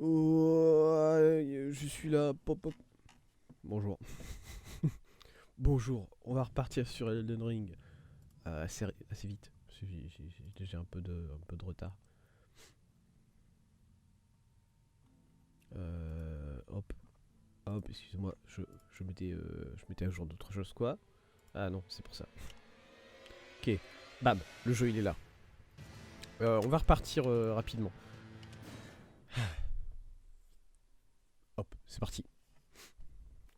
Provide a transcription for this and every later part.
Oh, je suis là. Pop, pop. Bonjour. Bonjour. On va repartir sur Elden Ring assez vite. Parce que j'ai déjà un peu de retard. Hop. Hop, excusez-moi. Je mettais à jour d'autres choses, quoi. Ah non, c'est pour ça. Ok. Bam. Le jeu, il est là. On va repartir rapidement. Hop, c'est parti.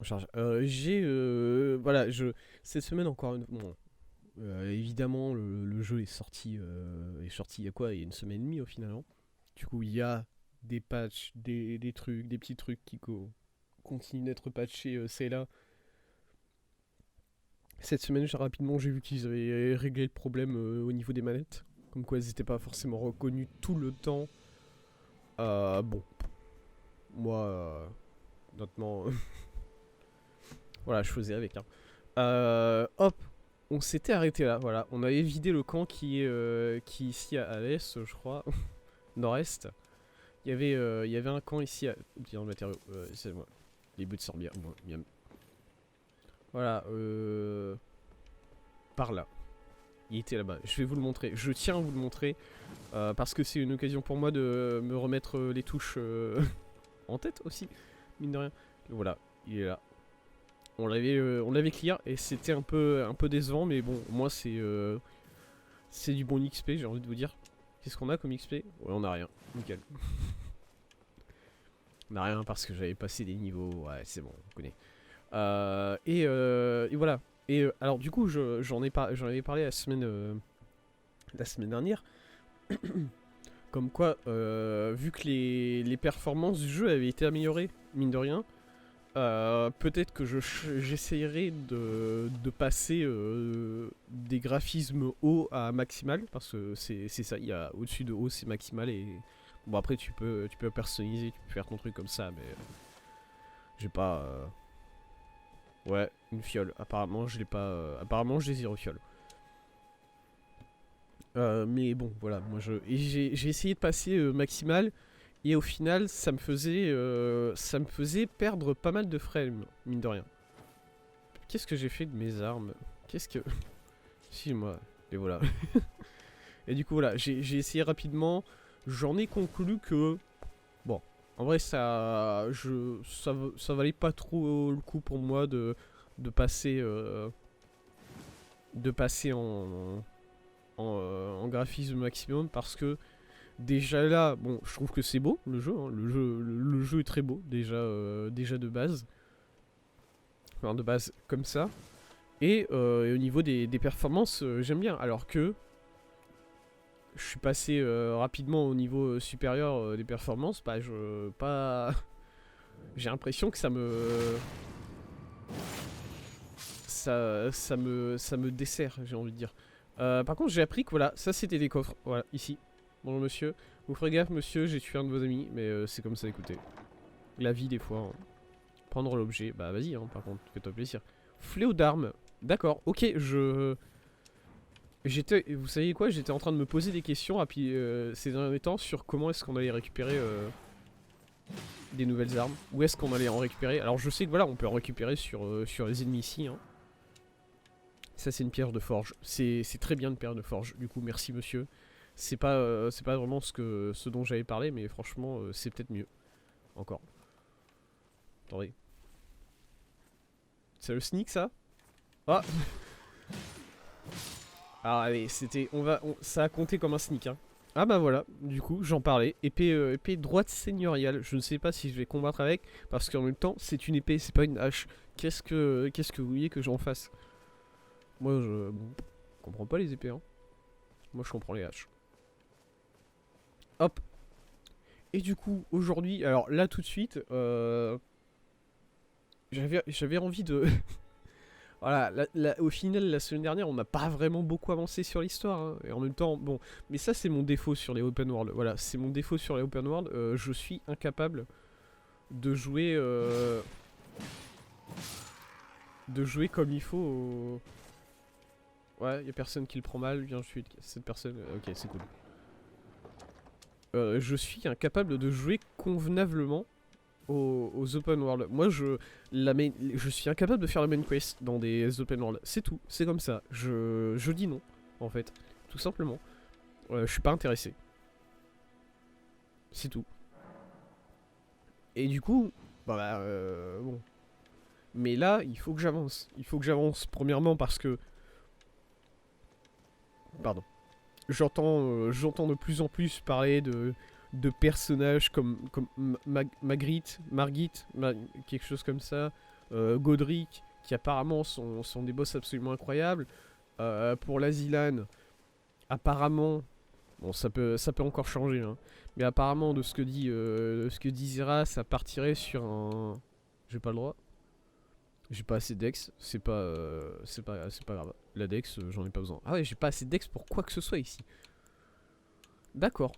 On charge. Voilà, cette semaine encore une. Bon, évidemment, le jeu est sorti il y a quoi? Il y a une semaine et demie au final. Hein. Du coup, il y a des patchs, des trucs, des petits trucs qui continuent d'être patchés c'est là. Cette semaine, rapidement, j'ai vu qu'ils avaient réglé le problème au niveau des manettes. Comme quoi, elles n'étaient pas forcément reconnues tout le temps. Bon, moi, honnêtement, voilà, je faisais avec. Hein. Hop, on s'était arrêté là, voilà. On avait vidé le camp qui est ici à l'est, je crois, nord-est. Il y avait un camp ici à. Oups, dans le matériau, c'est moi. Les bouts de sorbière. Bon, voilà, par là. Il était là-bas. Je vais vous le montrer. Je tiens à vous le montrer. Parce que c'est une occasion pour moi de me remettre les touches en tête aussi. Mine de rien. Voilà, il est là. On l'avait clear et c'était un peu décevant, mais bon, moi c'est du bon XP, j'ai envie de vous dire. Qu'est-ce qu'on a comme XP? Ouais, on a rien. Nickel. On a rien parce que j'avais passé des niveaux. Ouais, c'est bon, on connaît. Et voilà. Et alors, du coup, j'en avais parlé la semaine dernière. Comme quoi, vu que les performances du jeu avaient été améliorées, mine de rien, peut-être que j'essayerai de passer des graphismes haut à maximal, parce que c'est ça, il y a au-dessus de haut c'est maximal et bon après tu peux personnaliser, tu peux faire ton truc comme ça, mais j'ai pas ouais une fiole. Apparemment je l'ai pas, apparemment je les ai refioles. Mais bon voilà, j'ai essayé de passer maximal. Et au final, ça me faisait perdre pas mal de frames, mine de rien. Qu'est-ce que j'ai fait de mes armes? Qu'est-ce que... Si, moi... Et voilà. Et du coup, voilà, j'ai essayé rapidement. J'en ai conclu que... Bon, en vrai, ça valait pas trop le coup pour moi de passer... de passer en graphisme maximum parce que déjà là, bon, je trouve que c'est beau le jeu, hein. Le jeu est très beau déjà de base, enfin de base comme ça. Et au niveau des performances, j'aime bien. Alors que je suis passé rapidement au niveau supérieur des performances, bah pas. J'ai l'impression que ça me dessert, j'ai envie de dire. Par contre, j'ai appris que voilà, ça c'était des coffres. Voilà, ici. Bonjour monsieur. Vous ferez gaffe, monsieur, j'ai tué un de vos amis, mais c'est comme ça, écoutez. La vie, des fois. Hein. Prendre l'objet, bah vas-y, hein, par contre, fais-toi plaisir. Fléau d'armes. D'accord, ok, vous savez quoi, j'étais en train de me poser des questions ces derniers temps sur comment est-ce qu'on allait récupérer des nouvelles armes. Où est-ce qu'on allait en récupérer. Alors je sais que voilà, on peut en récupérer sur les ennemis ici. Hein. Ça c'est une pierre de forge. C'est très bien une pierre de forge. Du coup, merci monsieur. C'est pas vraiment ce dont j'avais parlé, mais franchement, c'est peut-être mieux. Encore. Attendez. C'est le sneak ça? Ah. Alors allez, ça a compté comme un sneak. Hein. Ah bah voilà, du coup, j'en parlais. Épée droite seigneuriale. Je ne sais pas si je vais combattre avec, parce qu'en même temps, c'est une épée, c'est pas une hache. Qu'est-ce que vous voulez que j'en fasse? Moi, je comprends pas les épées. Hein. Moi, je comprends les haches. Hop. Et du coup, aujourd'hui, alors là tout de suite, j'avais envie de, voilà, au final, la semaine dernière, on n'a pas vraiment beaucoup avancé sur l'histoire. Hein, et en même temps, bon, mais ça, c'est mon défaut sur les open world. Voilà, c'est mon défaut sur les open world. Je suis incapable de jouer, comme il faut. Ouais, y a personne qui le prend mal. Viens, je suis cette personne. Ok, c'est cool. je suis incapable de jouer convenablement aux open world. Moi, je suis incapable de faire la main quest dans des open world. C'est tout, c'est comme ça. Je dis non, en fait, tout simplement. Je suis pas intéressé. C'est tout. Et du coup, bon. Mais là, il faut que j'avance. Il faut que j'avance, premièrement, parce que... Pardon. J'entends de plus en plus parler de personnages comme Margit, quelque chose comme ça, Godric, qui apparemment sont des boss absolument incroyables. Pour l'Asilan, apparemment, bon ça peut encore changer, hein, mais apparemment de ce que dit Zera, ça partirait sur un... J'ai pas le droit. J'ai pas assez d'ex, c'est pas grave. La dex, j'en ai pas besoin. Ah ouais, j'ai pas assez d'ex pour quoi que ce soit ici. D'accord.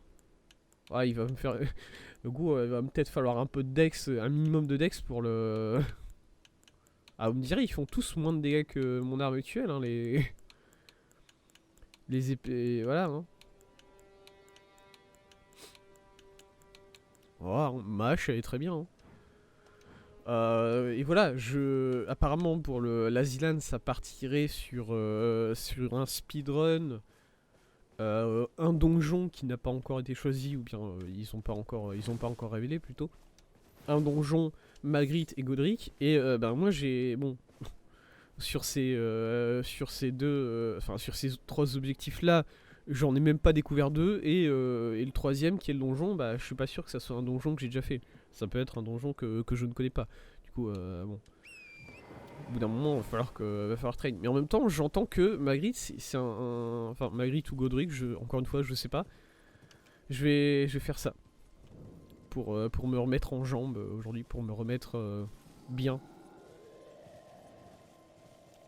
Ah, il va me faire... Le coup, il va peut-être falloir un peu de dex, un minimum de dex pour le... Ah, vous me direz, ils font tous moins de dégâts que mon arme actuelle, hein, les... Les épées... Voilà, hein. Oh, ma hache, elle est très bien, hein. Et voilà, apparemment pour l'Asilan, ça partirait sur un speedrun, un donjon qui n'a pas encore été choisi, ou bien ils ont pas encore révélé plutôt. Un donjon, Magritte et Godric, et moi j'ai bon sur ces deux, enfin sur ces trois objectifs là, j'en ai même pas découvert deux, et le troisième qui est le donjon, bah je suis pas sûr que ça soit un donjon que j'ai déjà fait. Ça peut être un donjon que je ne connais pas. Du coup, bon. Au bout d'un moment, va falloir train. Mais en même temps, j'entends que Magritte, c'est enfin, Magritte ou Godric, encore une fois, je sais pas. Je vais faire ça. Pour me remettre en jambes aujourd'hui, pour me remettre bien.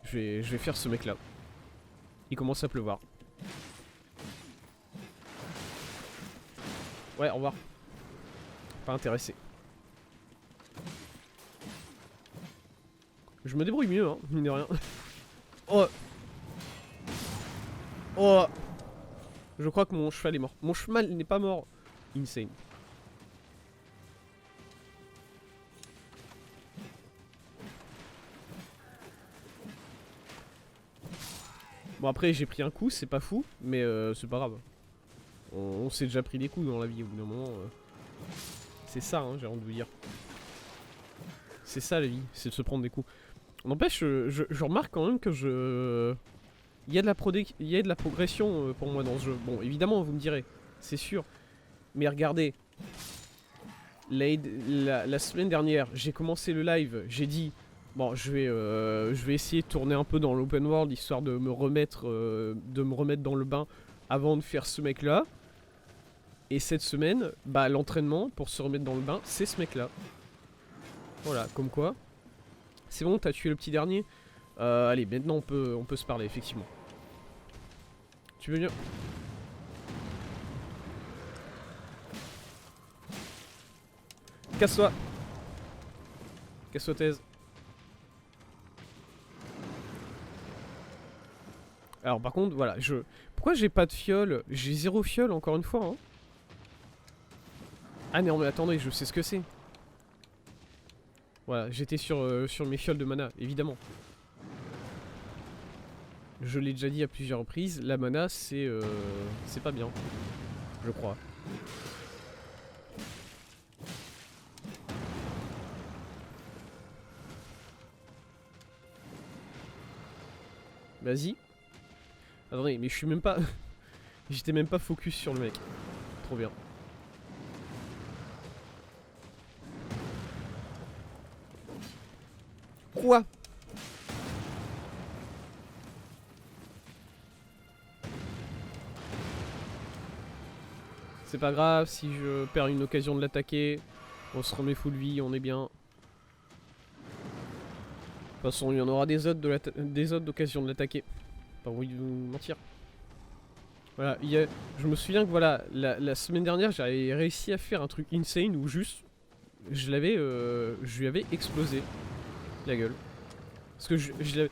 Je vais faire ce mec là. Il commence à pleuvoir. Ouais, au revoir. Pas intéressé. Je me débrouille mieux, hein, mine de rien. Oh. Oh. Je crois que mon cheval est mort. Mon cheval n'est pas mort. Insane. Bon après j'ai pris un coup, c'est pas fou, mais c'est pas grave. On s'est déjà pris des coups dans la vie au bout d'un moment. C'est ça, hein, j'ai envie de vous dire. C'est ça la vie, c'est de se prendre des coups. N'empêche, je remarque quand même que il y a de la progression pour moi dans ce jeu. Bon, évidemment, vous me direz, c'est sûr. Mais regardez, la semaine dernière, j'ai commencé le live, j'ai dit, bon, je vais essayer de tourner un peu dans l'open world, histoire de me remettre dans le bain avant de faire ce mec-là. Et cette semaine, bah, l'entraînement pour se remettre dans le bain, c'est ce mec-là. Voilà, comme quoi. C'est bon, t'as tué le petit dernier. Allez, maintenant on peut se parler, effectivement. Tu veux bien? Casse-toi. Casse-toi, thèse. Alors par contre, voilà, pourquoi j'ai pas de fiole? J'ai 0 fiole encore une fois, hein. Ah non mais attendez, je sais ce que c'est. Voilà, j'étais sur mes fioles de mana, évidemment. Je l'ai déjà dit à plusieurs reprises, la mana c'est pas bien, je crois. Vas-y. Attendez, mais je suis même pas... J'étais même pas focus sur le mec. Trop bien. Quoi? C'est pas grave si je perds une occasion de l'attaquer. On se remet full vie, on est bien. De toute façon, il y en aura des autres d'occasions de l'attaquer. Pas envie de vous mentir. Voilà, je me souviens que voilà, la semaine dernière, j'avais réussi à faire un truc insane où juste, je lui avais explosé la gueule. Parce que je l'avais...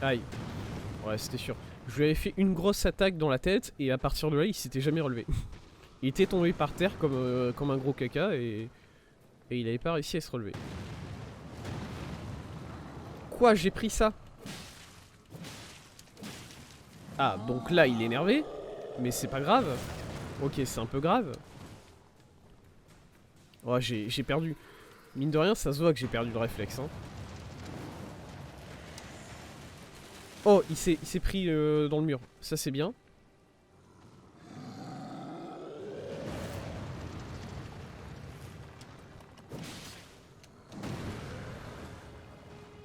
Aïe. Ouais, c'était sûr. Je lui avais fait une grosse attaque dans la tête et à partir de là, il s'était jamais relevé. Il était tombé par terre comme un gros caca et il avait pas réussi à se relever. Quoi, j'ai pris ça? Ah, donc là il est énervé. Mais c'est pas grave. Ok, c'est un peu grave. Oh, j'ai perdu. Mine de rien, ça se voit que j'ai perdu le réflexe. Hein. Oh, il s'est pris dans le mur. Ça, c'est bien.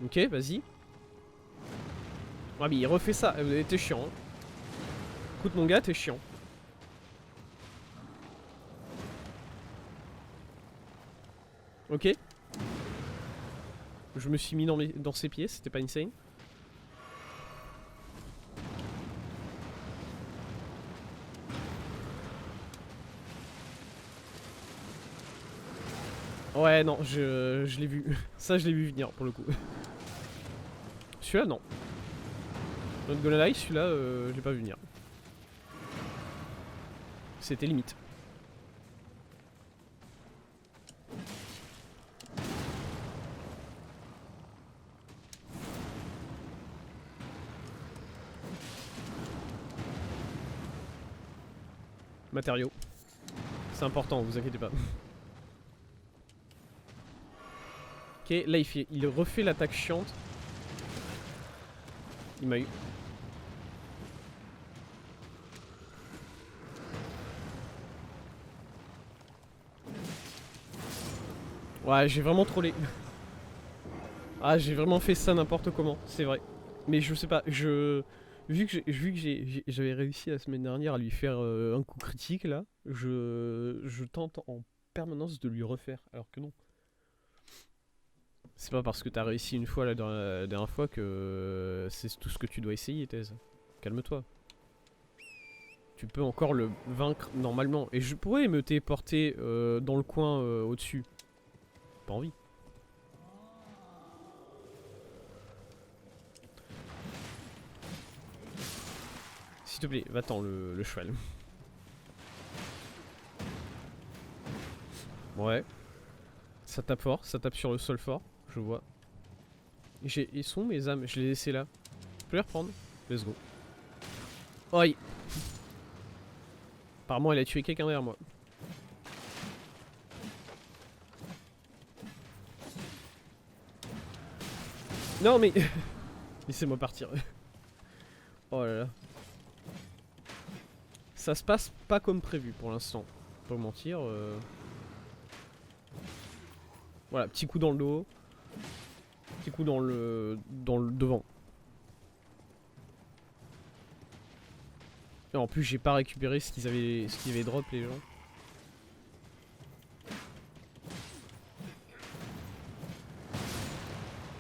Ok, vas-y. Ah, mais il refait ça. T'es chiant. Hein. Écoute, mon gars, t'es chiant. Ok. Je me suis mis dans ses pieds, c'était pas insane. Ouais, non, je l'ai vu. Ça, je l'ai vu venir pour le coup. Celui-là, non. Notre Golden celui-là, je l'ai pas vu venir. C'était limite. Matériaux. C'est important, vous inquiétez pas. Ok, là il refait l'attaque chiante. Il m'a eu. Ouais, j'ai vraiment trollé. Ah, j'ai vraiment fait ça n'importe comment, c'est vrai. Mais je sais pas, vu que j'avais réussi la semaine dernière à lui faire un coup critique là, je tente en permanence de lui refaire, alors que non. C'est pas parce que t'as réussi une fois la dernière fois que c'est tout ce que tu dois essayer, Thèse. Calme-toi. Tu peux encore le vaincre normalement. Et je pourrais me téléporter dans le coin au-dessus. Pas envie. S'il te plaît, va-t'en le cheval. Ouais. Ça tape fort, ça tape sur le sol fort, je vois. Ils sont où mes âmes? Je les ai laissées là. Je peux les reprendre? Let's go. Oi. Apparemment, elle a tué quelqu'un derrière moi. Non mais... Laissez-moi partir. Oh là là. Ça se passe pas comme prévu pour l'instant. Pas vous mentir. Voilà, petit coup dans le dos. Petit coup dans le devant. Et en plus, j'ai pas récupéré ce qu'ils avaient drop les gens.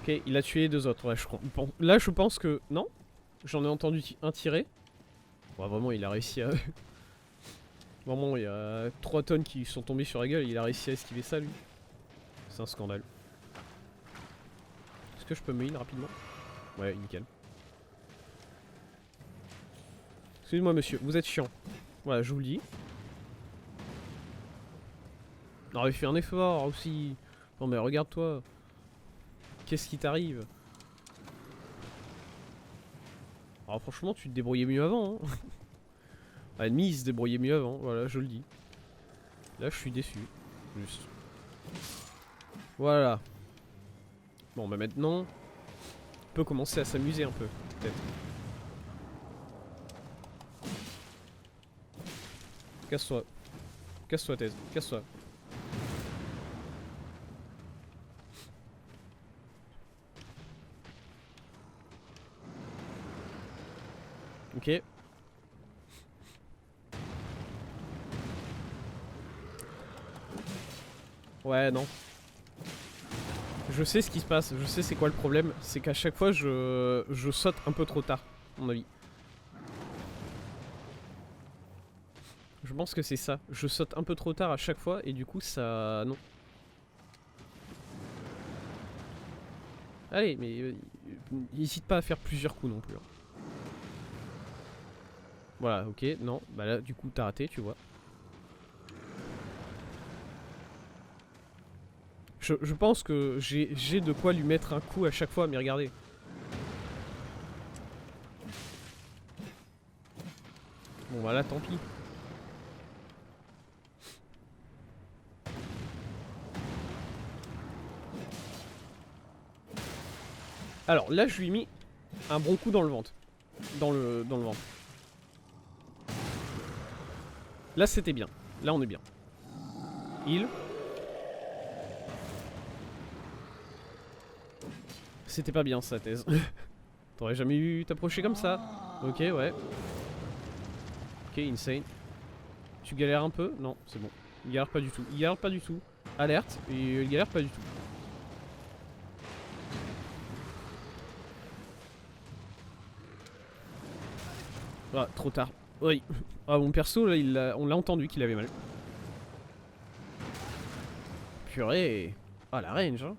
Ok, il a tué les deux autres. Ouais, là, je pense que non. J'en ai entendu un tirer. Ouais, vraiment, il a réussi à. Vraiment, il y a 3 tonnes qui sont tombées sur la gueule. Il a réussi à esquiver ça, lui. C'est un scandale. Est-ce que je peux me heal rapidement? Ouais, nickel. Excusez-moi, monsieur, vous êtes chiant. Voilà, je vous le dis. Non, mais fais un effort aussi. Non, mais regarde-toi. Qu'est-ce qui t'arrive? Alors, franchement, tu te débrouillais mieux avant. Hein. À l'ennemi, il se débrouillait mieux avant. Voilà, je le dis. Là, je suis déçu. Juste. Voilà. Bon, bah maintenant, on peut commencer à s'amuser un peu, peut-être. Casse-toi. Casse-toi, Thèse. Casse-toi. Ok. Ouais, non. Je sais ce qui se passe. Je sais c'est quoi le problème. C'est qu'à chaque fois, je saute un peu trop tard, à mon avis. Je pense que c'est ça. Je saute un peu trop tard à chaque fois et du coup, ça... Non. Allez, mais n'hésite pas à faire plusieurs coups non plus. Hein. Voilà, ok, non. Bah là, du coup, t'as raté, tu vois. Je pense que j'ai de quoi lui mettre un coup à chaque fois, mais regardez. Bon bah là tant pis. Alors là je lui ai mis un bon coup dans le ventre. Dans le ventre. Là c'était bien. Là on est bien. Heal. C'était pas bien sa thèse. T'aurais jamais eu t'approcher comme ça. Ok ouais. Ok insane. Tu galères un peu? Non c'est bon. Il galère pas du tout. Il galère pas du tout. Alerte. Et il galère pas du tout. Ah trop tard. Oui. Ah mon perso là on l'a entendu qu'il avait mal. Purée. Ah la range hein.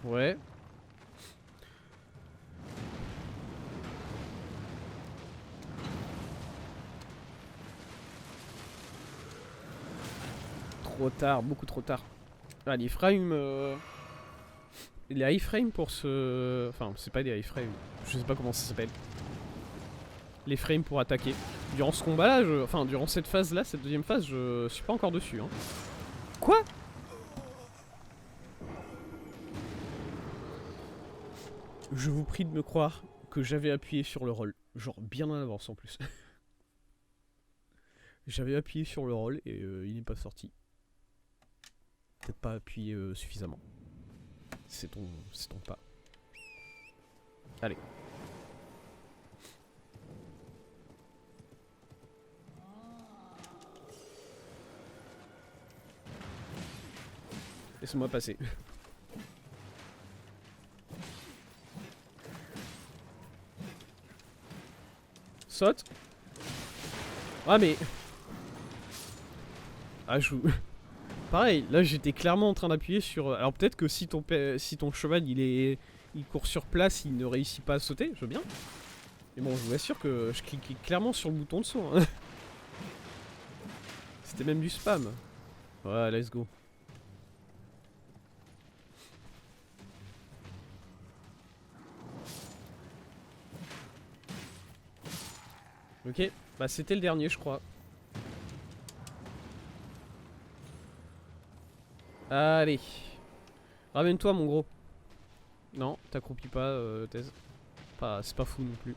Ouais. Trop tard, beaucoup trop tard. Ah les frames... Les iframes pour ce... Enfin c'est pas des iframes. Je sais pas comment ça s'appelle. Les frames pour attaquer. Durant ce combat là, enfin durant cette phase là, cette deuxième phase, je suis pas encore dessus hein. Quoi? Je vous prie de me croire que j'avais appuyé sur le roll. Genre bien en avance en plus. J'avais appuyé sur le roll et il n'est pas sorti. Peut-être pas appuyé suffisamment. C'est ton pas. Allez. Laisse-moi passer. Saute. Ah mais... Ah je... Pareil, là j'étais clairement en train d'appuyer sur... Alors peut-être que si ton cheval il court sur place, il ne réussit pas à sauter, je veux bien. Mais bon, je vous assure que je cliquais clairement sur le bouton de saut. Hein. C'était même du spam. Ouais, let's go. Ok, bah c'était le dernier je crois. Allez. Ramène-toi mon gros. Non, t'accroupis pas, thèse. C'est pas fou non plus.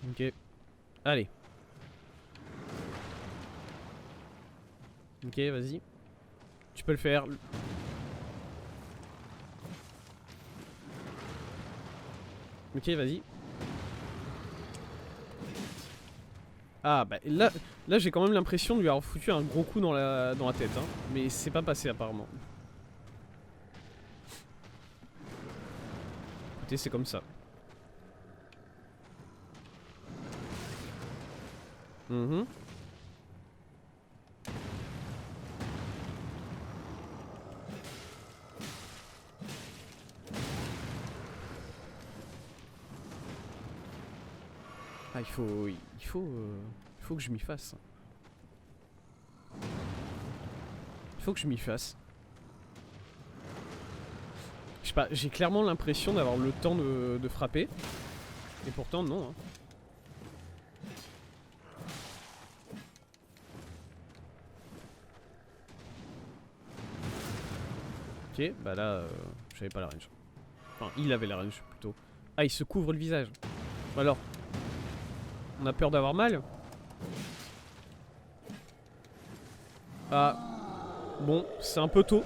Ok. Allez. Ok, vas-y. Tu peux le faire. Ok, vas-y. Ah bah là j'ai quand même l'impression de lui avoir foutu un gros coup dans la tête hein. Mais c'est pas passé apparemment. Écoutez c'est comme ça. Ah il faut que je m'y fasse. Il faut que je m'y fasse. Je sais pas, j'ai clairement l'impression d'avoir le temps de frapper. Et pourtant non hein. Ok, bah là, j'avais pas la range. Enfin, il avait la range plutôt. Ah, il se couvre le visage. Alors, on a peur d'avoir mal. Ah, bon, c'est un peu tôt.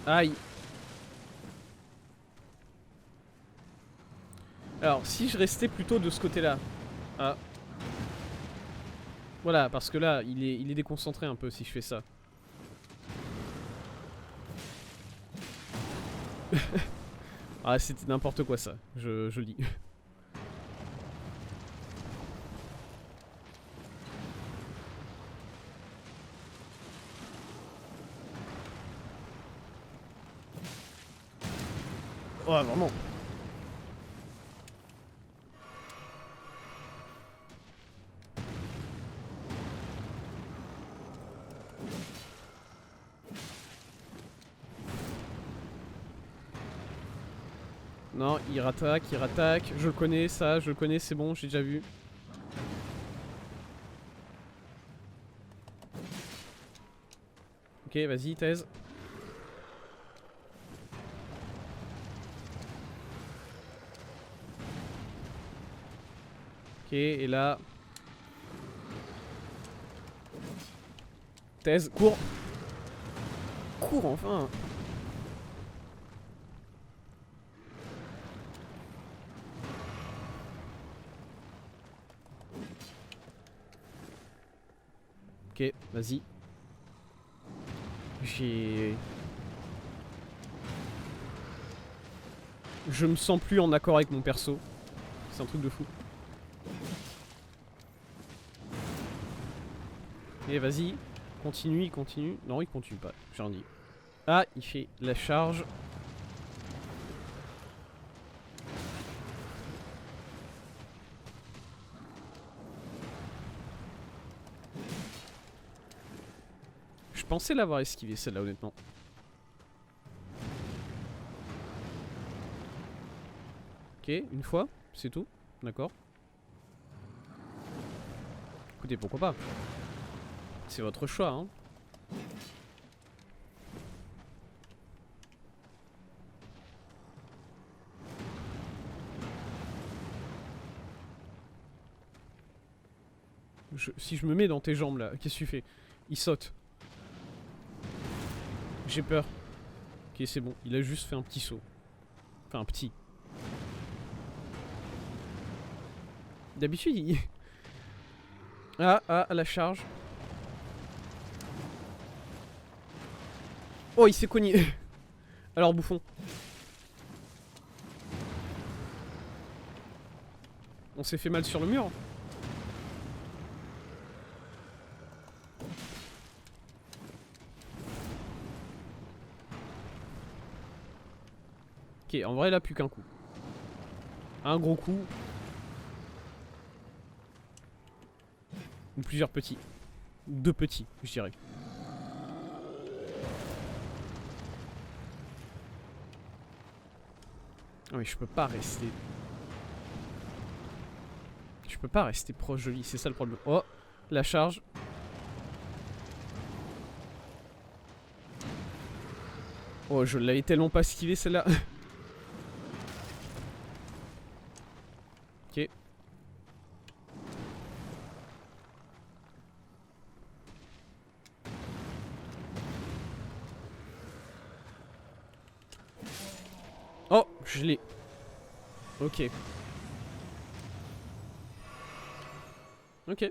Aïe. Alors, si je restais plutôt de ce côté-là. Ah. Voilà, parce que là, il est déconcentré un peu si je fais ça. Ah, c'était n'importe quoi ça, je le dis. Oh, vraiment. Non, il rattaque, il rattaque. Je le connais, ça, je le connais, c'est bon, j'ai déjà vu. Ok, vas-y, thèse. Ok, et là... Thèse, cours. Cours, enfin. Ok, vas-y. Je me sens plus en accord avec mon perso. C'est un truc de fou. Et vas-y. Continue, il continue. Non, il continue pas. J'ai rien dit. Ah, il fait la charge. Je pensais l'avoir esquivé celle-là, honnêtement. Ok, une fois, c'est tout. D'accord. Écoutez, pourquoi pas. C'est votre choix, hein. Si je me mets dans tes jambes là, qu'est-ce que tu fais? Il saute. J'ai peur. Ok, c'est bon. Il a juste fait un petit saut. Enfin, un petit. D'habitude, il... Ah, la charge. Oh, il s'est cogné. Alors, bouffon. On s'est fait mal sur le mur. Ok, en vrai, là, plus qu'un coup. Un gros coup. Ou plusieurs petits. Deux petits, je dirais. Ah mais je peux pas rester. Je peux pas rester proche de lui, c'est ça le problème. Oh, la charge. Oh, je l'avais tellement pas esquivé celle-là. Ok. Oh, je l'ai. Ok. Ok.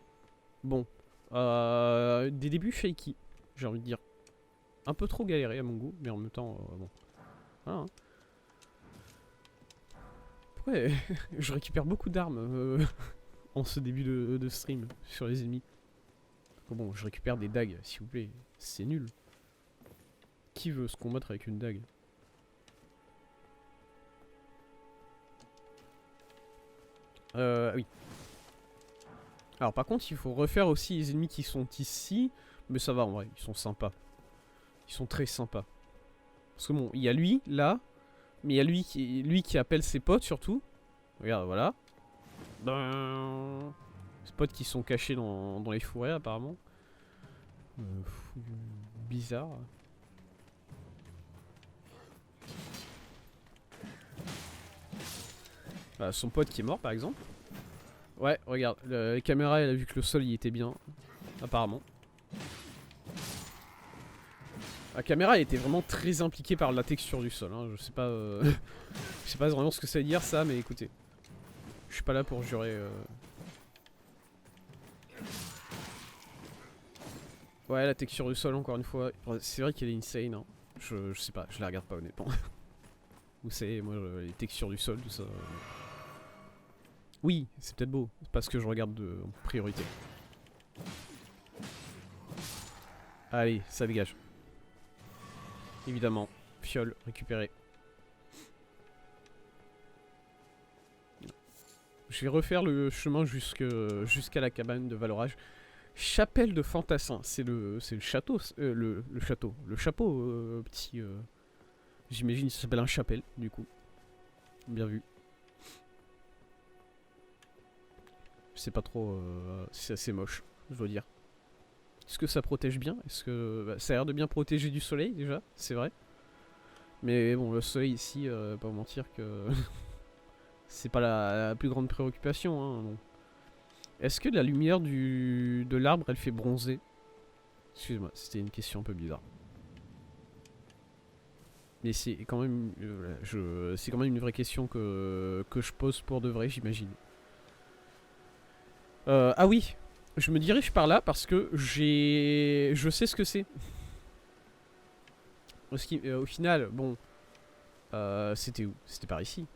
Bon. Des débuts shaky, j'ai envie de dire. Un peu trop galéré à mon goût, mais en même temps, bon. Voilà, hein. Pourquoi je récupère beaucoup d'armes en ce début de stream sur les ennemis. Bon, je récupère des dagues, s'il vous plaît. C'est nul. Qui veut se combattre avec une dague? Oui. Alors par contre, il faut refaire aussi les ennemis qui sont ici. Mais ça va en vrai, ils sont sympas. Ils sont très sympas. Parce que bon, il y a lui, là. Mais il y a lui qui appelle ses potes surtout. Regarde, voilà. Ses potes qui sont cachés dans les forêts apparemment. Bizarre. Bah, son pote qui est mort par exemple. Ouais, regarde, la caméra elle a vu que le sol il était bien. Apparemment. La caméra elle était vraiment très impliquée par la texture du sol. Hein. Je sais pas, je sais pas vraiment ce que ça veut dire ça, mais écoutez. Je suis pas là pour jurer. Ouais, la texture du sol encore une fois. C'est vrai qu'elle est insane. Hein. Je sais pas, je la regarde pas honnêtement. Vous savez, moi les textures du sol, tout ça. Oui, c'est peut-être beau. C'est parce que je regarde en priorité. Allez, ça dégage. Évidemment, fiole récupérée. Je vais refaire le chemin jusqu'à la cabane de Valorage. Chapelle de Fantassin, c'est le château, le château, le chapeau petit. J'imagine ça s'appelle un chapelle du coup. bien vu. C'est pas trop... c'est assez moche, je dois dire. Est-ce que ça protège bien? Est-ce que... Bah, ça a l'air de bien protéger du soleil, déjà, c'est vrai. Mais bon, le soleil ici, pas vous mentir que... c'est pas la plus grande préoccupation, hein, bon. Est-ce que la lumière de l'arbre, elle fait bronzer? Excuse-moi, c'était une question un peu bizarre. Mais c'est quand même... c'est quand même une vraie question que je pose pour de vrai, j'imagine. Ah oui, je me dirige par là parce que je sais ce que c'est. Au final, bon... c'était où? C'était par ici.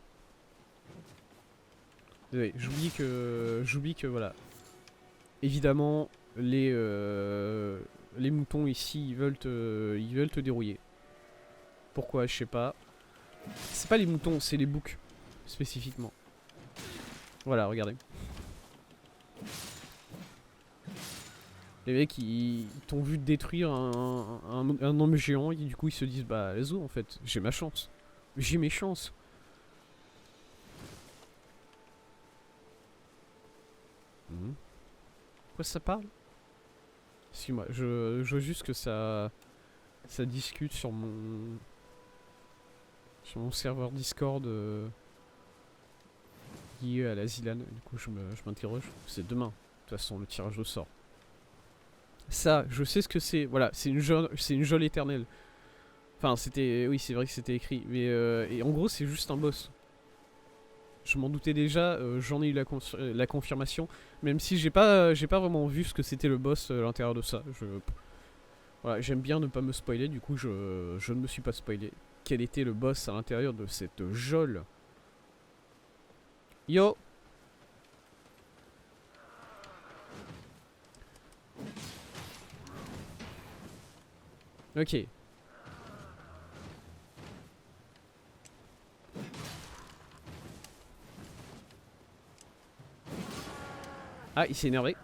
Désolé, j'oublie que voilà. Évidemment, les moutons ici, ils veulent te dérouiller. Pourquoi? Je sais pas. C'est pas les moutons, c'est les boucs spécifiquement. Voilà, regardez. Les mecs, ils t'ont vu détruire un homme géant et du coup ils se disent bah let's go en fait, j'ai ma chance. J'ai mes chances. Quoi ça parle? Excuse-moi, je veux juste que ça discute sur mon serveur Discord lié à la Zilan. Du coup je m'interroge. C'est demain. De toute façon le tirage au sort. Ça, je sais ce que c'est. Voilà, c'est une geôle éternelle. Enfin, c'était... Oui, c'est vrai que c'était écrit. Mais et en gros, c'est juste un boss. Je m'en doutais déjà, j'en ai eu la confirmation. Même si j'ai pas vraiment vu ce que c'était le boss à l'intérieur de ça. Voilà, j'aime bien ne pas me spoiler, du coup je ne me suis pas spoilé. Quel était le boss à l'intérieur de cette geôle? Yo! Ok. Ah, il s'est énervé.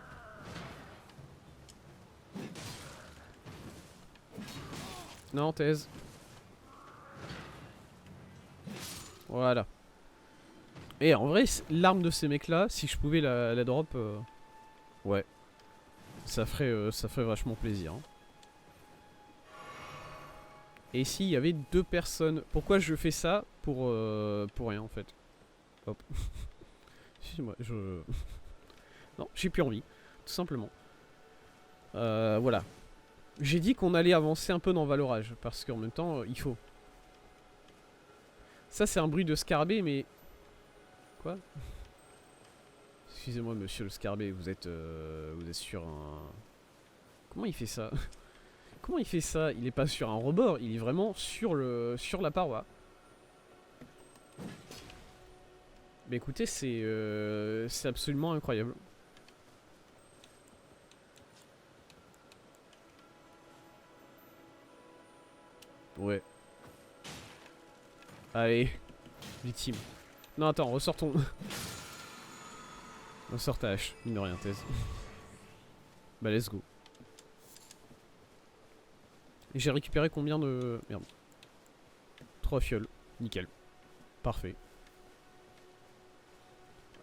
Non, taise. Voilà. Et en vrai, l'arme de ces mecs-là, si je pouvais la drop... ouais. Ça ferait vachement plaisir. Hein. Et ici, il y avait 2 personnes. Pourquoi je fais ça? Pour rien, en fait. Hop. Excuse-moi, non, j'ai plus envie. Tout simplement. Voilà. J'ai dit qu'on allait avancer un peu dans Valorage. Parce qu'en même temps, il faut. Ça, c'est un bruit de scarabée, mais... Quoi? Excusez-moi, monsieur le scarabée, vous êtes sur un... Comment il fait ça? Comment il fait ça? Il est pas sur un rebord, il est vraiment sur la paroi. Mais écoutez, c'est absolument incroyable. Ouais. Allez, victime. Non, attends, ressortons. Ressort ta hache, mine de rien, thèse. Bah, let's go. Et j'ai récupéré combien de... Merde. 3 fioles. Nickel. Parfait.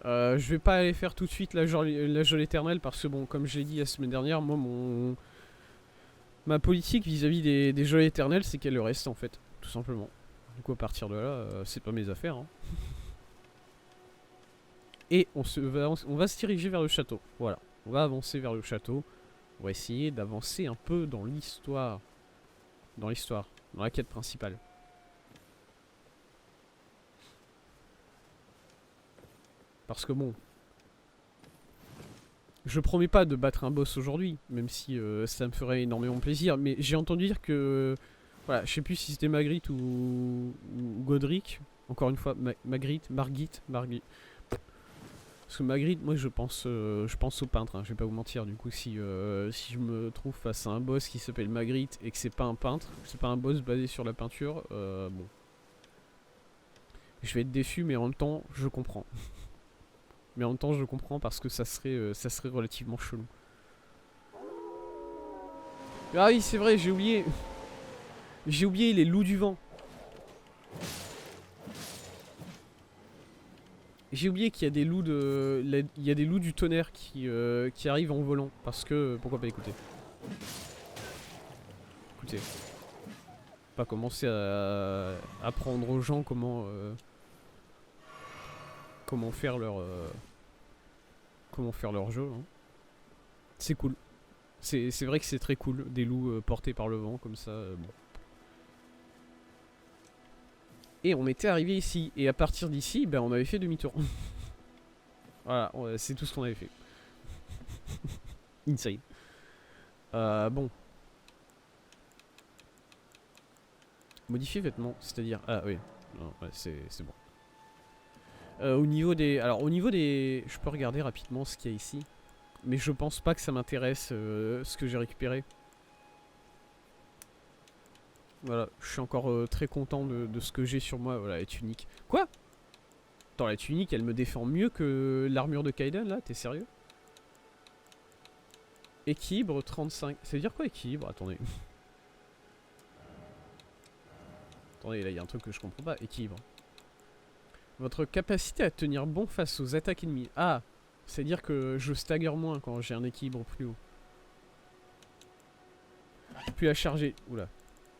Je vais pas aller faire tout de suite la geôle éternelle parce que bon, comme je l'ai dit la semaine dernière, moi ma politique vis-à-vis des geôles éternelles, c'est qu'elle reste en fait, tout simplement. Du coup à partir de là, c'est pas mes affaires. Hein. Et on va se diriger vers le château. Voilà, on va avancer vers le château. On va essayer d'avancer un peu dans l'histoire. Dans la quête principale. Parce que bon, je promets pas de battre un boss aujourd'hui, même si ça me ferait énormément plaisir, mais j'ai entendu dire que, voilà, je sais plus si c'était Magritte ou Godric, encore une fois, Margit. Parce que Magritte, moi je pense au peintre, hein, je vais pas vous mentir, du coup si je me trouve face à un boss qui s'appelle Magritte et que c'est pas un peintre, c'est pas un boss basé sur la peinture, bon. Je vais être déçu, mais en même temps, je comprends. Mais en même temps, je comprends parce que ça serait relativement chelou. Ah oui, c'est vrai, j'ai oublié. J'ai oublié les loups du vent. J'ai oublié qu'il y a des loups il y a des loups du tonnerre qui arrivent en volant. Parce que... Pourquoi pas écouter. Écoutez. Pas commencer à apprendre aux gens comment faire leur... comment faire leur jeu. Hein. C'est cool. C'est vrai que c'est très cool. Des loups portés par le vent comme ça. Bon. Et on était arrivé ici. Et à partir d'ici, ben, on avait fait demi-tour. Voilà, c'est tout ce qu'on avait fait. Insane. Bon. Modifier vêtements, c'est-à-dire... Ah oui, non, ouais, c'est bon. Au niveau des... Alors, au niveau des... Je peux regarder rapidement ce qu'il y a ici. Mais je pense pas que ça m'intéresse ce que j'ai récupéré. Voilà, je suis encore très content de ce que j'ai sur moi. Voilà, la tunique. Quoi? Attends, la tunique, elle me défend mieux que l'armure de Kaiden, là? T'es sérieux? Équilibre 35. Ça veut dire quoi, équilibre? Attendez. Attendez, là, il y a un truc que je comprends pas. Équilibre. Votre capacité à tenir bon face aux attaques ennemies. Ah, c'est-à-dire que je stagger moins quand j'ai un équilibre plus haut. Plus la charge est... Oula.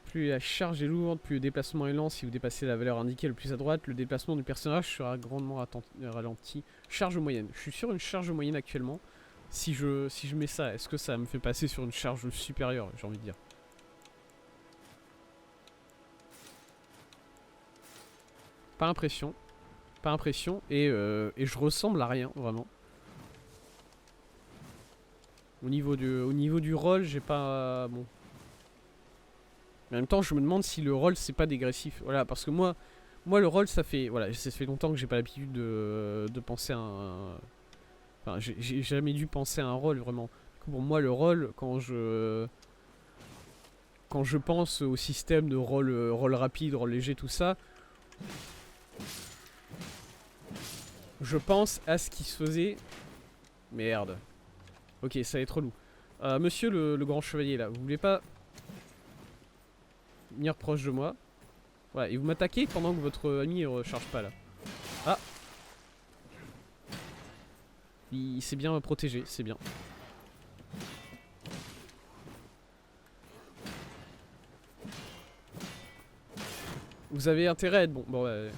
Plus la charge est lourde, plus le déplacement est lent. Si vous dépassez la valeur indiquée le plus à droite, le déplacement du personnage sera grandement ralenti. Charge moyenne. Je suis sur une charge moyenne actuellement. Si je mets ça, est-ce que ça me fait passer sur une charge supérieure, j'ai envie de dire. Pas impression. Pas impression. Et je ressemble à rien, vraiment. Au niveau du rôle, j'ai pas... Bon. Mais en même temps, je me demande si le rôle, c'est pas dégressif. Voilà, parce que moi le rôle, ça fait... Voilà, ça fait longtemps que j'ai pas l'habitude de penser à un... Enfin, j'ai jamais dû penser à un rôle, vraiment. Pour moi, le rôle, quand je pense au système de rôle rapide, rôle léger, tout ça, je pense à ce qui se faisait... Merde. Ok, ça va être relou. Monsieur le grand chevalier, là, vous voulez pas venir proche de moi? Voilà, et vous m'attaquez pendant que votre ami ne recharge pas, là. Ah! Il s'est bien protégé, c'est bien. Vous avez intérêt à être bon. Bon,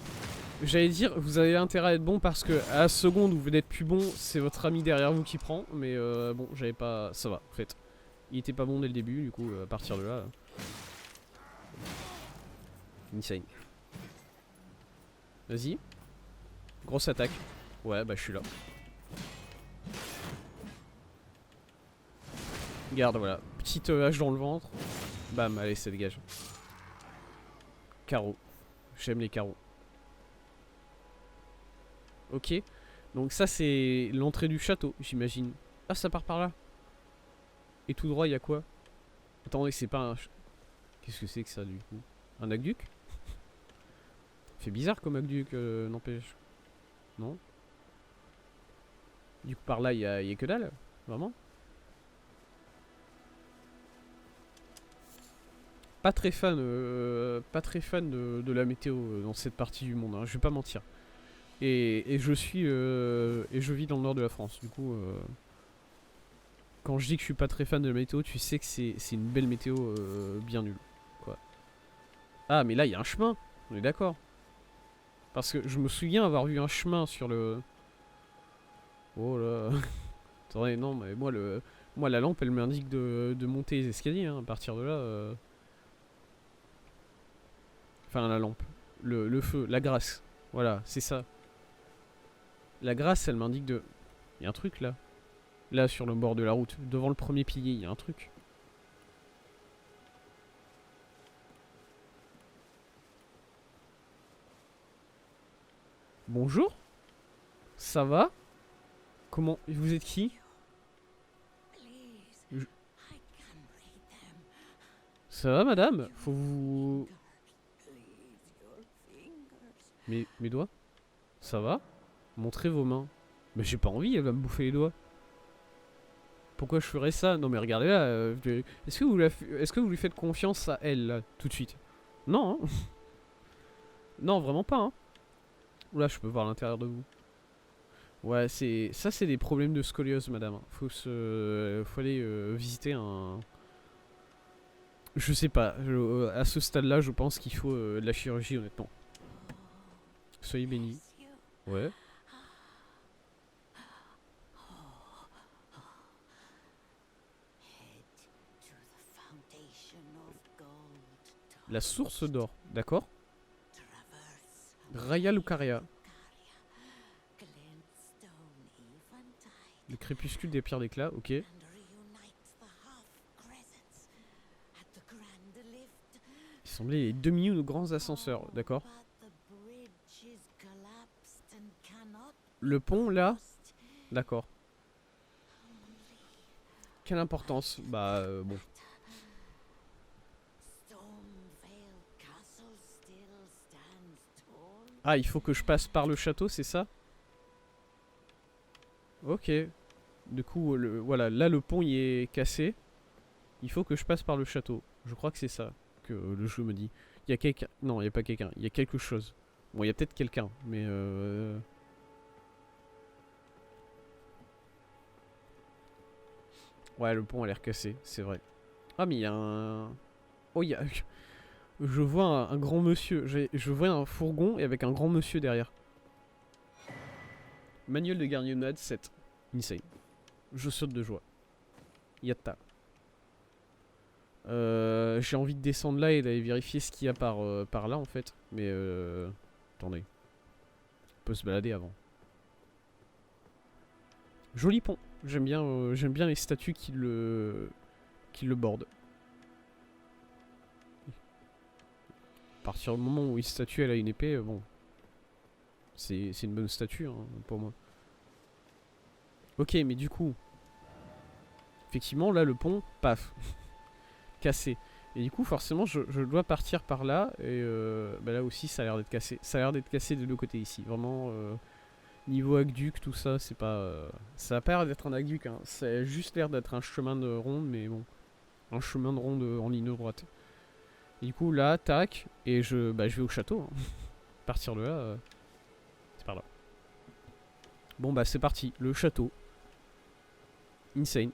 j'allais dire, vous avez intérêt à être bon parce que à la seconde où vous n'êtes plus bon, c'est votre ami derrière vous qui prend. Mais bon, j'avais pas... Ça va, en fait. Il était pas bon dès le début, du coup, à partir de là... Insane. Vas-y. Grosse attaque. Ouais, bah je suis là. Garde, voilà. Petite hache dans le ventre. Bam, allez, ça dégage. Carreau. J'aime les carreaux. Ok. Donc ça, c'est l'entrée du château, j'imagine. Ah, ça part par là. Et tout droit, il y a quoi? Attendez, c'est pas un... Qu'est-ce que c'est que ça, du coup? Un aqueduc? Fait bizarre comme aqueduc, n'empêche. Non? Du coup, par là, il y a que dalle? Vraiment? Pas très fan de la météo dans cette partie du monde, hein, je vais pas mentir. Et je vis dans le nord de la France, du coup... Quand je dis que je suis pas très fan de la météo, tu sais que c'est une belle météo bien nulle. Quoi. Ah, mais là, il y a un chemin. On est d'accord. Parce que je me souviens avoir vu un chemin sur le... Oh là... Attendez, non, mais moi, la lampe, elle m'indique de monter les escaliers, hein, à partir de là... Enfin, la lampe. Le feu, la grâce. Voilà, c'est ça. La grâce, elle m'indique de... Il y a un truc, là. Là, sur le bord de la route, devant le premier pilier, il y a un truc. Bonjour? Ça va? Comment... Vous êtes qui? Ça va, madame? Faut vous... Mes doigts? Ça va? Montrez vos mains. Mais j'ai pas envie, elle va me bouffer les doigts. Pourquoi je ferais ça? Non mais regardez là, est-ce que vous lui faites confiance à elle, là, tout de suite? Non, hein. Non, vraiment pas, hein. Oula, je peux voir l'intérieur de vous. Ouais, ça c'est des problèmes de scoliose, madame. Faut aller visiter un... Je sais pas, à ce stade-là, je pense qu'il faut de la chirurgie, honnêtement. Soyez bénis. Ouais. La source d'or, d'accord. Raya Lucaria. Le crépuscule des pierres d'éclat, ok. Il semblait les demi ou grands ascenseurs, d'accord. Le pont là, d'accord. Quelle importance? Bah bon. Ah, il faut que je passe par le château, c'est ça? Ok. Du coup, voilà, là le pont il est cassé. Il faut que je passe par le château. Je crois que c'est ça que le jeu me dit. Il y a quelqu'un. Non, il n'y a pas quelqu'un. Il y a quelque chose. Bon, il y a peut-être quelqu'un, mais ouais, le pont a l'air cassé, c'est vrai. Ah, mais il y a un... Oh, il y a... Je vois un grand monsieur. Je vois un fourgon et avec un grand monsieur derrière. Manuel de gardiennade 7. Insane. Je saute de joie. Yatta. J'ai envie de descendre là et d'aller vérifier ce qu'il y a par là en fait. Mais attendez. On peut se balader avant. Joli pont. J'aime bien les statues qui le bordent. À partir du moment où une statue elle a une épée, bon. C'est une bonne statue hein, pour moi. Ok, mais du coup... Effectivement, là, le pont, paf. Cassé. Et du coup, forcément, je dois partir par là. Et bah là aussi, ça a l'air d'être cassé. Ça a l'air d'être cassé des deux côtés ici. Vraiment, niveau aqueduc, tout ça, c'est pas... ça a pas l'air d'être un aqueduc. Hein. Ça a juste l'air d'être un chemin de ronde, mais bon. Un chemin de ronde en ligne droite. Et du coup, là, tac. Et je vais au château. Hein. Partir de là, c'est par là. Bon, bah, c'est parti. Le château. Insane.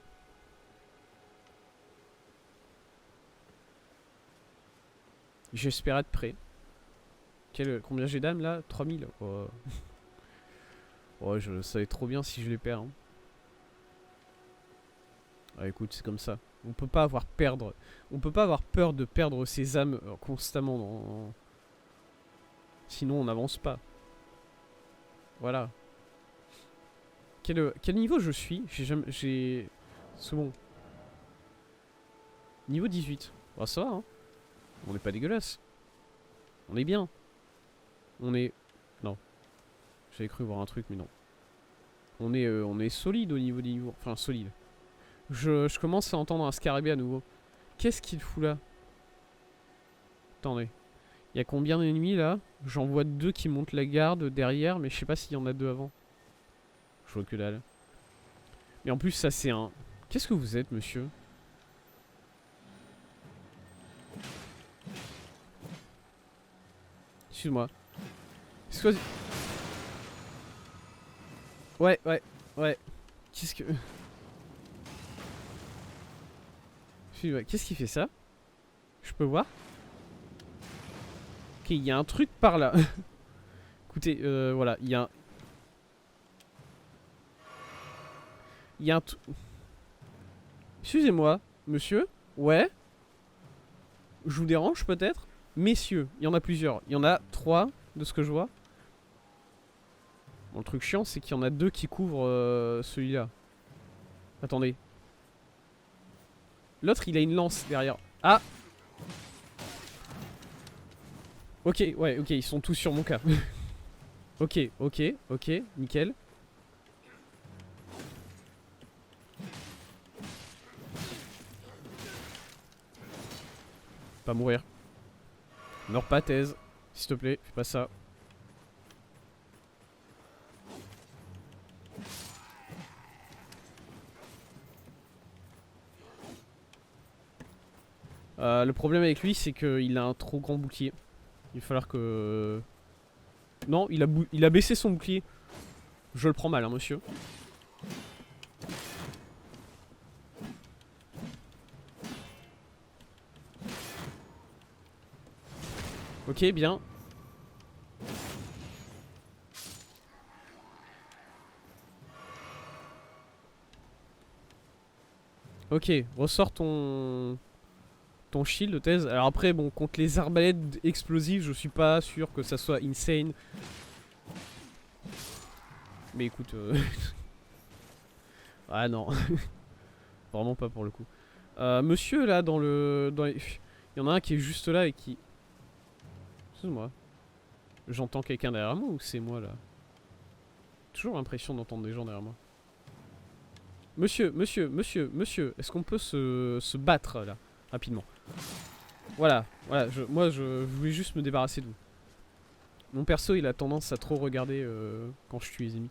J'espère être prêt. Combien j'ai d'âmes là? 3000. Oh. Ouais, je savais trop bien si je les perds. Hein. Ah, écoute, c'est comme ça. On peut pas avoir peur de perdre ses âmes constamment dans... Sinon on n'avance pas. Voilà. Quel niveau je suis? J'ai... C'est bon. Niveau 18. Bah ça va hein. On n'est pas dégueulasse. On est bien. On est... Non. J'avais cru voir un truc mais non. On est solide au niveau des niveaux. Enfin solide. Je commence à entendre un scarabée à nouveau. Qu'est-ce qu'il fout là? Attendez. Il y a combien d'ennemis là? J'en vois 2 qui montent la garde derrière, mais je sais pas s'il y en a 2 avant. Je vois que dalle. Mais en plus, ça c'est un... Qu'est-ce que vous êtes, monsieur? Excuse-moi. Ouais. Qu'est-ce que... Qu'est-ce qui fait ça? Je peux voir? Ok, il y a un truc par là. Écoutez, voilà, il y a un... Il y a un... Excusez-moi, monsieur? Ouais? Je vous dérange peut-être? Messieurs, il y en a plusieurs. Il y en a 3 de ce que je vois. Bon, le truc chiant, c'est qu'il y en a 2 qui couvrent celui-là. Attendez. L'autre, il a une lance derrière. Ah! Ok, ouais, ok, ils sont tous sur mon cas. Ok, nickel. Pas mourir. Meurs pas, Thèse. S'il te plaît, fais pas ça. Le problème avec lui, c'est qu'il a un trop grand bouclier. Il va falloir que... Non, il a baissé son bouclier. Je le prends mal, hein, monsieur. Ok, bien. Ok, ressors ton shield, thèse. Alors après, bon, contre les arbalètes explosives, je suis pas sûr que ça soit insane. Mais écoute... ah non. Vraiment pas pour le coup. Monsieur, là, dans le... Il y en a un qui est juste là et qui... Excuse-moi. J'entends quelqu'un derrière moi ou c'est moi, là? Toujours l'impression d'entendre des gens derrière moi. Monsieur, est-ce qu'on peut se battre, là, rapidement? Voilà, moi, je voulais juste me débarrasser de vous. Mon perso, il a tendance à trop regarder quand je tue les ennemis.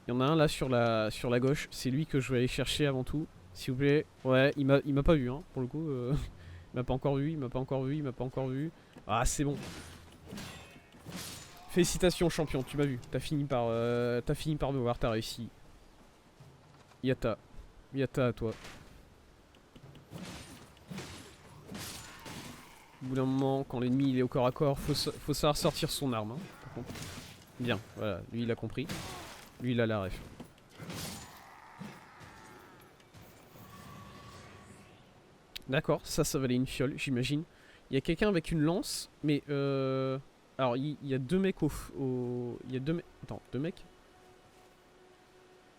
Il y en a un là sur la gauche, c'est lui que je vais aller chercher avant tout. S'il vous plaît. Ouais, il m'a pas vu, hein, pour le coup. Il m'a pas encore vu, il m'a pas encore vu, il m'a pas encore vu. Ah, c'est bon. Félicitations, champion, tu m'as vu. T'as fini par me voir, t'as réussi. Yata. Yata à toi. Au bout d'un moment, quand l'ennemi il est au corps à corps, faut savoir sortir son arme. Hein, par contre. Bien, voilà, lui il a compris. Lui il a la ref. D'accord, ça valait une fiole, j'imagine. Il y a quelqu'un avec une lance, mais alors il y a deux mecs il y a deux mecs... Attends, deux mecs?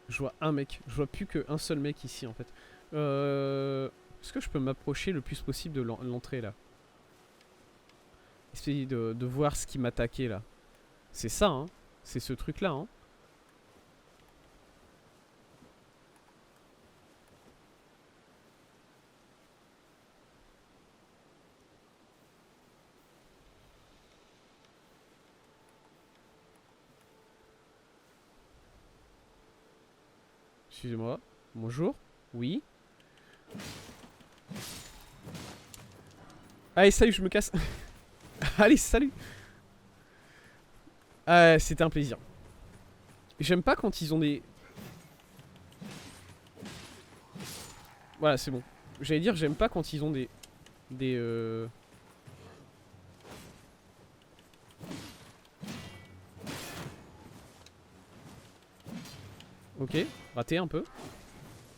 Je vois un mec, je vois plus qu'un seul mec ici en fait. Est-ce que je peux m'approcher le plus possible de l'entrée là? Essayer de voir ce qui m'attaquait là. C'est ça, hein. C'est ce truc là, hein. Excusez-moi. Bonjour. Oui. Allez, salut, je me casse. Allez, salut. C'était un plaisir. J'aime pas quand ils ont des... Voilà, c'est bon. J'allais dire, j'aime pas quand ils ont des... Ok, raté un peu.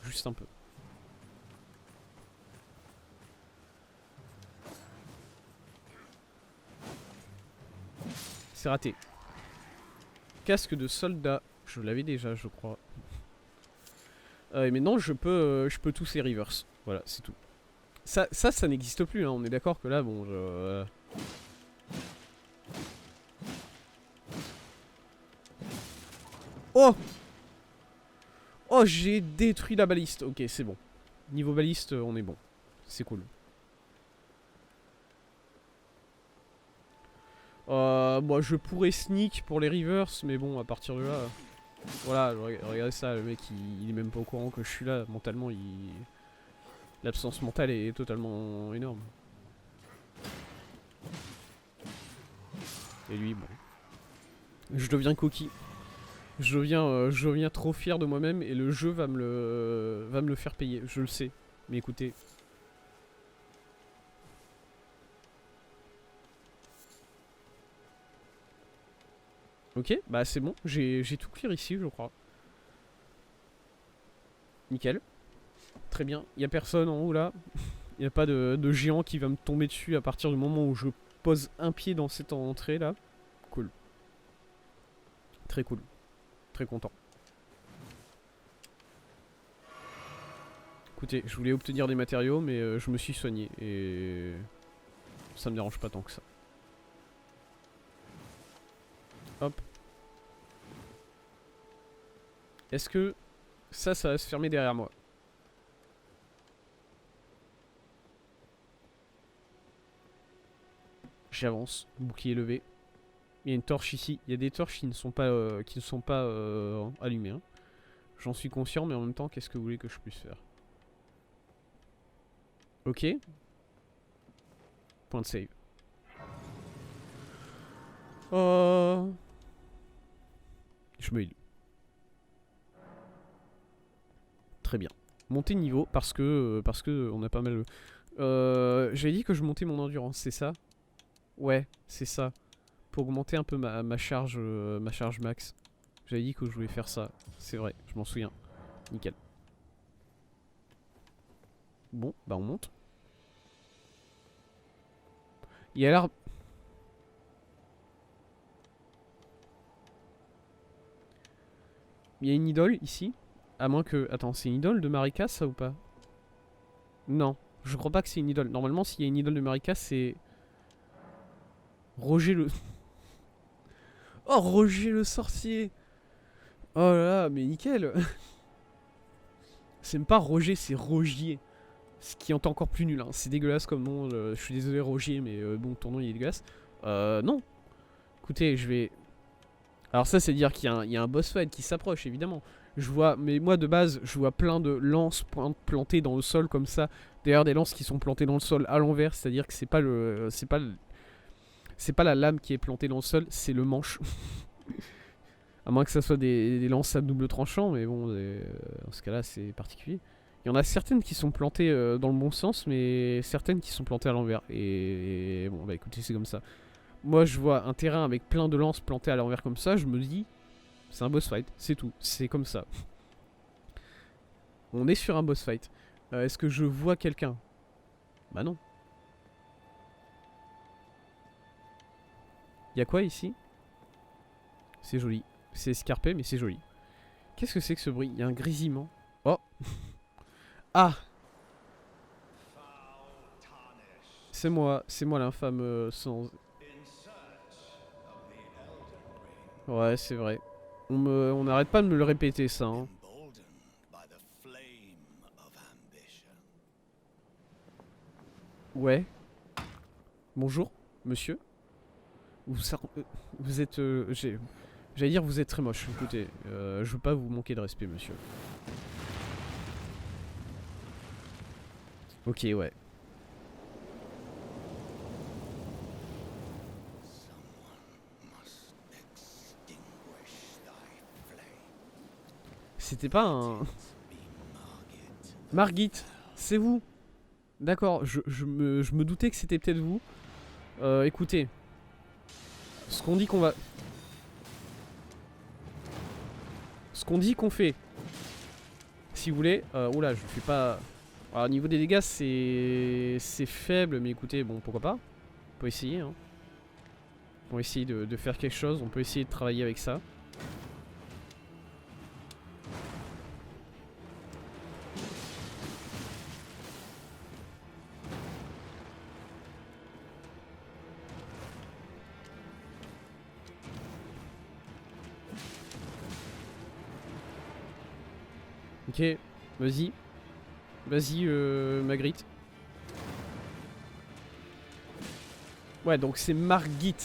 Juste un peu. C'est raté. Casque de soldat. Je l'avais déjà, je crois. Et maintenant, je peux tous les reverse. Voilà, c'est tout. Ça n'existe plus, hein. On est d'accord que là, bon, Oh! Oh, j'ai détruit la baliste. Ok, c'est bon. Niveau baliste, on est bon. C'est cool. Moi, je pourrais sneak pour les reverse, mais bon, à partir de là... Voilà, regardez ça, le mec, il est même pas au courant que je suis là. Mentalement, l'absence mentale est totalement énorme. Et lui, bon... Je deviens coquille. Je deviens trop fier de moi-même et le jeu va me le faire payer. Je le sais. Mais écoutez... Ok, bah c'est bon, j'ai tout clear ici, je crois. Nickel. Très bien. Il n'y a personne en haut là. Il n'y a pas de géant qui va me tomber dessus à partir du moment où je pose un pied dans cette entrée là. Cool. Très cool. Très content. Écoutez, je voulais obtenir des matériaux, mais je me suis soigné et ça me dérange pas tant que ça. Hop. Est-ce que ça va se fermer derrière moi? J'avance, bouclier levé. Il y a une torche ici. Il y a des torches qui ne sont pas, allumées. Hein. J'en suis conscient, mais en même temps, qu'est-ce que vous voulez que je puisse faire? Ok. Point de save. Je me heal. Très bien. Monter niveau parce que on a pas mal... J'avais dit que je montais mon endurance, c'est ça? Ouais, c'est ça. Pour augmenter un peu ma charge max. J'avais dit que je voulais faire ça. C'est vrai, je m'en souviens. Nickel. Bon, bah on monte. Il a l'air... Il y a une idole ici. À moins que... Attends, c'est une idole de Marika ça ou pas? Non, je crois pas que c'est une idole. Normalement, s'il y a une idole de Marika, c'est... Roger le... Oh, Roger le sorcier. Oh là là, mais nickel. C'est même pas Roger, c'est Rogier. Ce qui est encore plus nul, hein. C'est dégueulasse comme nom. Je suis désolé Rogier, mais bon, ton nom il est dégueulasse. Non. Écoutez, je vais... Alors ça, c'est dire qu'il y a un boss fight qui s'approche, évidemment. Je vois, mais moi de base, je vois plein de lances plantées dans le sol comme ça. D'ailleurs, des lances qui sont plantées dans le sol à l'envers, c'est-à-dire que c'est pas la lame qui est plantée dans le sol, c'est le manche. À moins que ça soit des lances à double tranchant, mais bon, dans ce cas-là, c'est particulier. Il y en a certaines qui sont plantées dans le bon sens, mais certaines qui sont plantées à l'envers. Et bon, bah écoutez, c'est comme ça. Moi, je vois un terrain avec plein de lances plantées à l'envers comme ça, je me dis, c'est un boss fight, c'est tout, c'est comme ça. On est sur un boss fight. Est-ce que je vois quelqu'un? Bah non. Y'a quoi ici? C'est joli. C'est escarpé, mais c'est joli. Qu'est-ce que c'est que ce bruit? Il y a un grésillement. Oh. Ah. C'est moi l'infâme sans... Ouais, c'est vrai. On n'arrête pas de me le répéter, ça. Hein. Ouais. Bonjour, monsieur. Vous êtes... J'allais dire vous êtes très moche. Écoutez, je veux pas vous manquer de respect, monsieur. Ok, ouais. C'était pas un... Margit, c'est vous. D'accord, je me doutais que c'était peut-être vous. Écoutez. Ce qu'on dit qu'on va... Ce qu'on dit qu'on fait. Si vous voulez... oula, je fais pas... Alors, au niveau des dégâts, c'est faible, mais écoutez, bon, pourquoi pas. On peut essayer, hein. On peut essayer de faire quelque chose, on peut essayer de travailler avec ça. Ok, vas-y. Vas-y, Magritte. Ouais, donc c'est Margit.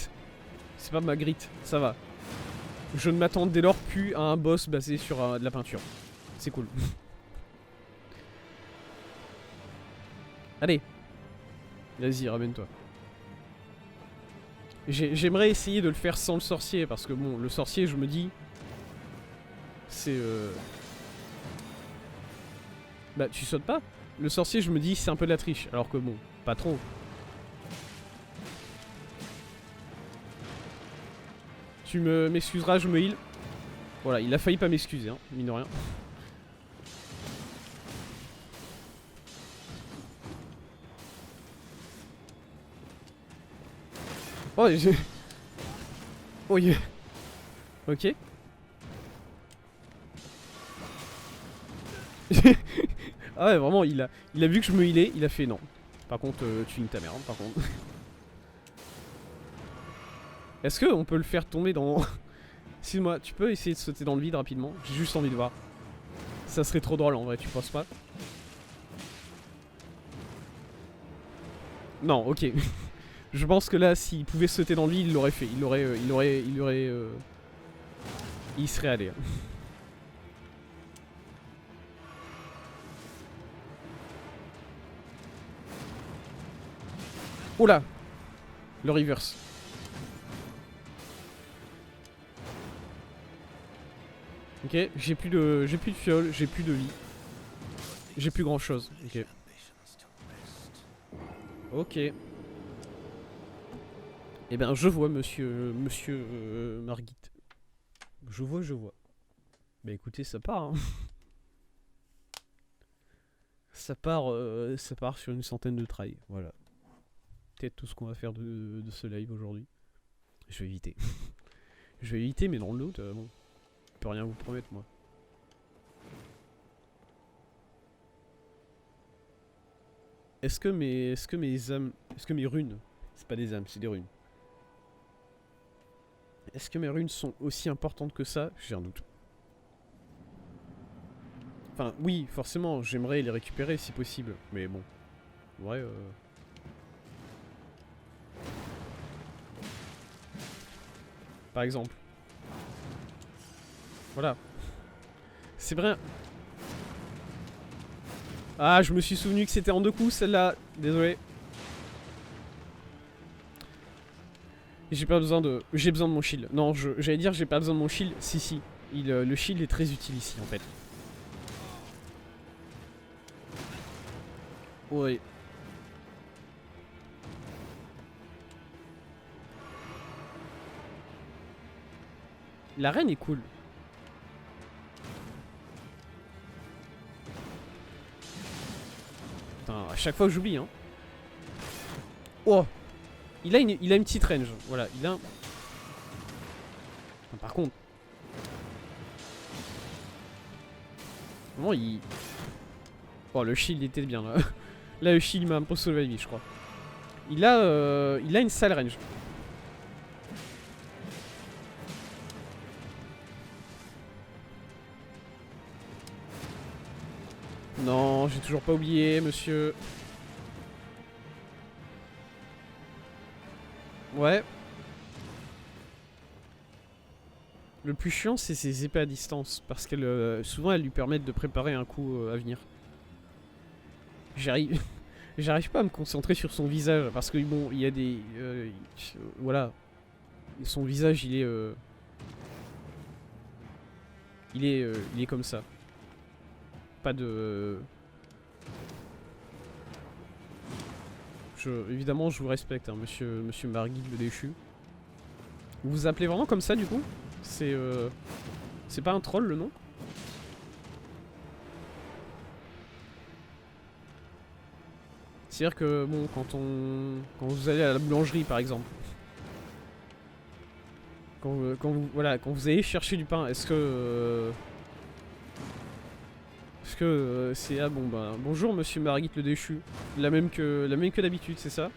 C'est pas Magritte, ça va. Je ne m'attends dès lors plus à un boss basé sur de la peinture. C'est cool. Allez. Vas-y, ramène-toi. J'aimerais essayer de le faire sans le sorcier, parce que bon, le sorcier, je me dis... C'est... Bah, tu sautes pas? Le sorcier, je me dis, c'est un peu de la triche, alors que bon, pas trop. Tu m'excuseras, je me heal. Voilà, il a failli pas m'excuser, hein, mine de rien. Oh, j'ai... Oh, yeah. Ok. Ah ouais, vraiment, il a vu que je me healais, il a fait non. Par contre, tu niques ta mère, hein, par contre. Est-ce qu'on peut le faire tomber dans... Excuse-moi, tu peux essayer de sauter dans le vide rapidement? J'ai juste envie de voir. Ça serait trop drôle en vrai, tu penses pas? Non, ok. Je pense que là, s'il pouvait sauter dans le vide, il l'aurait fait. Il serait allé. Oh là! Le reverse. Ok, j'ai plus de fiole, j'ai plus de vie. J'ai plus grand chose. Ok. Ok. Eh ben je vois monsieur Margit. Je vois, je vois. Bah écoutez, ça part hein. Ça part sur une centaine de trails, voilà. Peut-être tout ce qu'on va faire de ce live aujourd'hui. Je vais éviter. Je vais éviter, mais dans le lot, bon. Je peux rien vous promettre, moi. Est-ce que mes âmes... Est-ce que mes runes... C'est pas des âmes, c'est des runes. Est-ce que mes runes sont aussi importantes que ça? J'ai un doute. Enfin, oui, forcément, j'aimerais les récupérer si possible. Mais bon. Ouais, par exemple. Voilà. C'est vrai. Ah, je me suis souvenu que c'était en 2 coups, celle-là. Désolé. J'ai pas besoin de... J'ai besoin de mon shield. Non, j'allais dire j'ai pas besoin de mon shield. Si, si. Le shield est très utile ici, en fait. Ouais. La reine est cool. Putain, à chaque fois que j'oublie, hein. Oh! Il a une petite range. Voilà, il a un... Par contre... Vraiment, il... Oh, le shield était bien, là. Là, le shield m'a un peu sauvé la vie, je crois. Il a une sale range. Non, j'ai toujours pas oublié, monsieur. Ouais. Le plus chiant, c'est ses épées à distance. Parce qu'elles, souvent, elles lui permettent de préparer un coup à venir. J'arrive... J'arrive pas à me concentrer sur son visage. Parce que, bon, il y a des... voilà. Son visage, il est... il est comme ça. Pas de... évidemment, je vous respecte, hein, monsieur Margit le déchu. Vous vous appelez vraiment comme ça, du coup? C'est pas un troll, le nom? C'est-à-dire que, bon, quand vous allez à la boulangerie, par exemple, voilà, quand vous allez chercher du pain, est-ce que c'est... Ah bon, bah, bonjour, monsieur Margit le déchu. La même que d'habitude, c'est ça?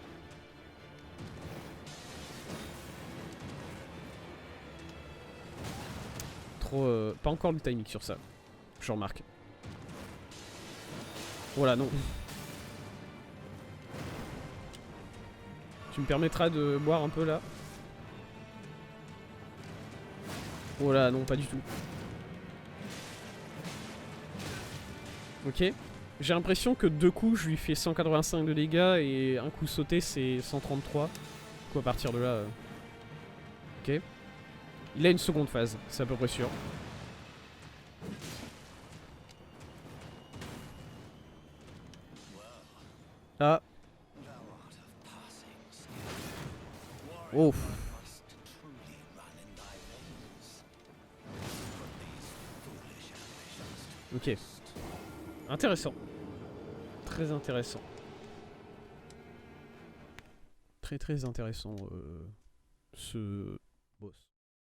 Trop... pas encore le timing sur ça, je remarque. Voilà, non. Tu me permettras de boire un peu là? Oh là, non, pas du tout. Ok. J'ai l'impression que 2 coups, je lui fais 185 de dégâts et un coup sauté, c'est 133. Du coup, à partir de là... Ok. Il a une seconde phase, c'est à peu près sûr. Ah. Oh. Ok. Intéressant. Très intéressant. Très très intéressant ce boss.